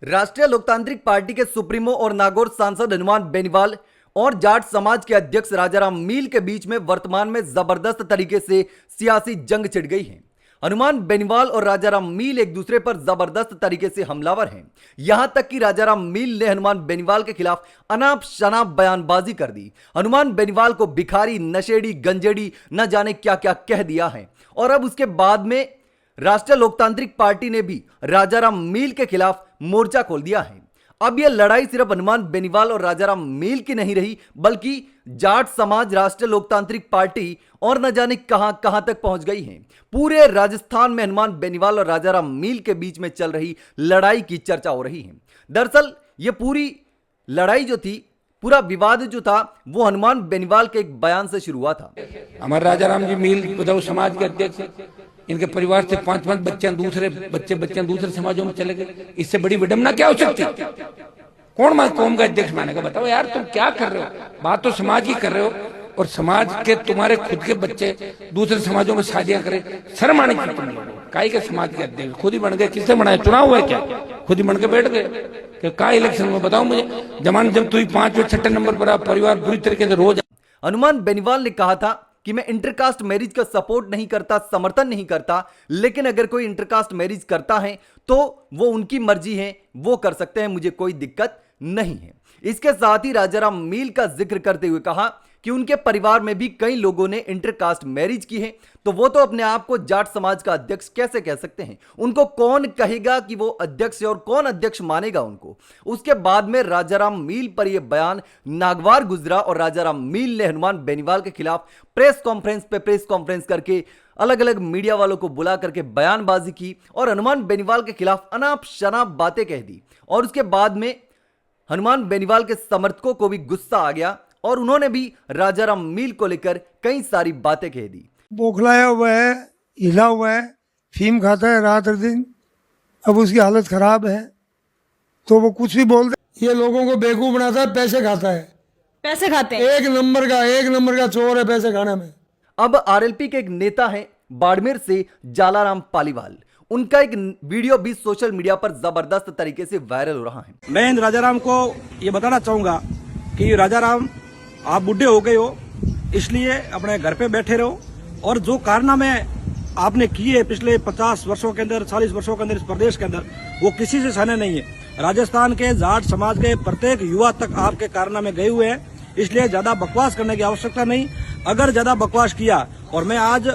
राष्ट्रीय लोकतांत्रिक पार्टी के सुप्रीमो और नागौर सांसद हनुमान बेनीवाल और जाट समाज के अध्यक्ष राजाराम मील के बीच में वर्तमान में जबरदस्त तरीके से सियासी जंग छिड़ गई है। हनुमान बेनीवाल और राजाराम मील एक दूसरे पर जबरदस्त तरीके से हमलावर हैं। यहां तक कि राजाराम मील ने हनुमान बेनीवाल के खिलाफ अनाप शनाप बयानबाजी कर दी। हनुमान बेनीवाल को भिखारी, नशेड़ी, गंजेड़ी न जाने क्या क्या कह दिया है। और अब उसके बाद में राष्ट्रीय लोकतांत्रिक पार्टी ने भी राजाराम मील के खिलाफ मोर्चा खोल दिया है। अब यह लड़ाई सिर्फ हनुमान बेनीवाल और राजाराम मील की नहीं रही, बल्कि जाट समाज, राष्ट्रीय लोकतांत्रिक पार्टी और न जाने कहां कहां तक पहुंच गई है। पूरे राजस्थान में हनुमान बेनीवाल और राजाराम मील के बीच में चल रही लड़ाई की चर्चा हो रही है। दरअसल यह पूरी लड़ाई जो थी, पूरा विवाद जो था, वो हनुमान बेनीवाल के एक बयान से शुरू हुआ था। हमारे राजाराम जी मील उद्धव समाज के अध्यक्ष, इनके परिवार से 5-5 बच्चे दूसरे समाजों में चले गए। इससे बड़ी विडंबना क्या हो सकती? कौन कौम का अध्यक्ष मानेगा? बताओ यार, तुम क्या कर रहे हो? बात तो समाज की कर रहे हो और समाज के तुम्हारे खुद के बच्चे दूसरे समाजों में शादियां करें। शर्म आने की तुम काई के समाज के अध्यक्ष खुद ही बन गए। किससे बनाए? चुनाव हुआ क्या? खुद ही बन के बैठ गए। क्या इलेक्शन में? बताओ मुझे। जमाने जब तुम 5वें-6ठे नंबर पर परिवार बुरी तरीके से रोज। हनुमान बेनीवाल ने कहा था कि मैं इंटरकास्ट मैरिज का सपोर्ट नहीं करता, समर्थन नहीं करता, लेकिन अगर कोई इंटरकास्ट मैरिज करता है तो वो उनकी मर्जी है, वो कर सकते हैं, मुझे कोई दिक्कत नहीं है। इसके साथ ही राजाराम मील का जिक्र करते हुए कहा कि उनके परिवार में भी कई लोगों ने इंटरकास्ट मैरिज की है, तो वो तो अपने आप को जाट समाज का अध्यक्ष कैसे कह सकते हैं? उनको कौन कहेगा कि वो अध्यक्ष है और कौन अध्यक्ष मानेगा उनको? उसके बाद में राजाराम मील पर यह बयान नागवार गुजरा और राजाराम मील ने हनुमान बेनीवाल के खिलाफ प्रेस कॉन्फ्रेंस करके अलग अलग मीडिया वालों को बुला करके बयानबाजी की और हनुमान बेनीवाल के खिलाफ अनाप शनाप बातें कह दी। और उसके बाद में हनुमान बेनीवाल के समर्थकों को भी गुस्सा आ गया और उन्होंने भी राजाराम मील को लेकर कई सारी बातें कह दी। बौखलाया हुआ है, हिला हुआ है, फीम खाता है रात और दिन, अब उसकी हालत खराब है तो वो कुछ भी बोल दे। ये लोगों को बेवकूफ बनाता है, पैसे खाता है। पैसे खाते हैं। एक नंबर का चोर है पैसे खाने में। अब आरएलपी के एक नेता हैं बाड़मेर से जालाराम पालीवाल, उनका एक वीडियो भी सोशल मीडिया पर जबरदस्त तरीके से वायरल हो रहा है। मैं इन राजाराम को ये बताना चाहूंगा कि राजाराम, आप बुढ़े हो गए हो, इसलिए अपने घर पे बैठे रहो और जो कारनामे आपने किए पिछले 50 वर्षों के अंदर, 40 वर्षों के अंदर इस प्रदेश के अंदर, वो किसी से सहने नहीं है। राजस्थान के जाट समाज के प्रत्येक युवा तक आपके कारनामे गए हुए हैं, इसलिए ज्यादा बकवास करने की आवश्यकता नहीं। अगर ज्यादा बकवास किया, और मैं आज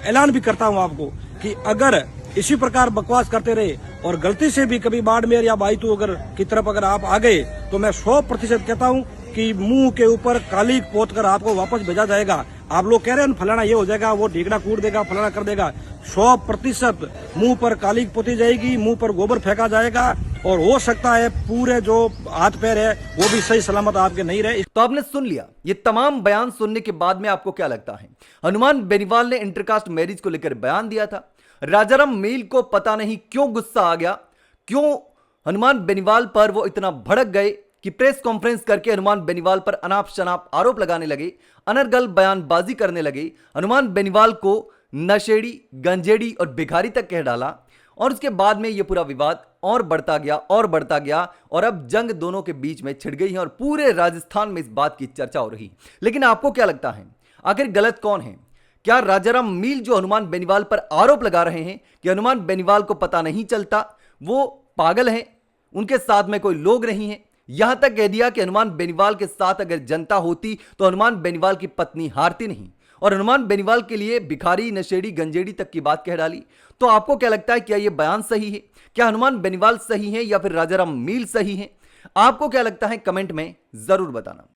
ऐलान भी करता हूं आपको कि अगर इसी प्रकार बकवास करते रहे और गलती से भी कभी बाड़मेर या बाईतू अगर की तरफ अगर आप आ गए, तो मैं 100% कहता हूं कि मुंह के ऊपर काली पोत कर आपको वापस भेजा जाएगा। आप लोग कह रहे हैं फलाना ये हो जाएगा, वो ढीकड़ा कूट देगा, फलाना कर देगा। 100% मुंह पर काली पोती जाएगी, मुंह पर गोबर फेंका जाएगा और हो सकता है पूरे जो हाथ पैर है वो भी सही सलामत आपके नहीं रहे। तो आपने सुन लिया। ये तमाम बयान सुनने के बाद में आपको क्या लगता है? हनुमान बेनीवाल ने इंटरकास्ट मैरिज को लेकर बयान दिया था। राजाराम मील को पता नहीं क्यों गुस्सा आ गया, क्यों हनुमान बेनीवाल पर वो इतना भड़क गए कि प्रेस कॉन्फ्रेंस करके हनुमान बेनीवाल पर अनाप शनाप आरोप लगाने लगे, अनर्गल बयानबाजी करने लगे, हनुमान बेनीवाल को नशेड़ी, गंजेड़ी और भिखारी तक कह डाला। और उसके बाद में ये पूरा विवाद और बढ़ता गया और अब जंग दोनों के बीच में छिड़ गई है और पूरे राजस्थान में इस बात की चर्चा हो रही। लेकिन आपको क्या लगता है, आखिर गलत कौन है? क्या राजाराम मील जो हनुमान बेनीवाल पर आरोप लगा रहे हैं कि हनुमान बेनीवाल को पता नहीं चलता, वो पागल हैं, उनके साथ में कोई लोग नहीं है? यहां तक कह दिया कि हनुमान बेनीवाल के साथ अगर जनता होती तो हनुमान बेनीवाल की पत्नी हारती नहीं, और हनुमान बेनीवाल के लिए भिखारी, नशेड़ी, गंजेड़ी तक की बात कह डाली। तो आपको क्या लगता है, क्या यह बयान सही है? क्या हनुमान बेनीवाल सही है या फिर राजाराम मील सही है? आपको क्या लगता है? कमेंट में जरूर बताना।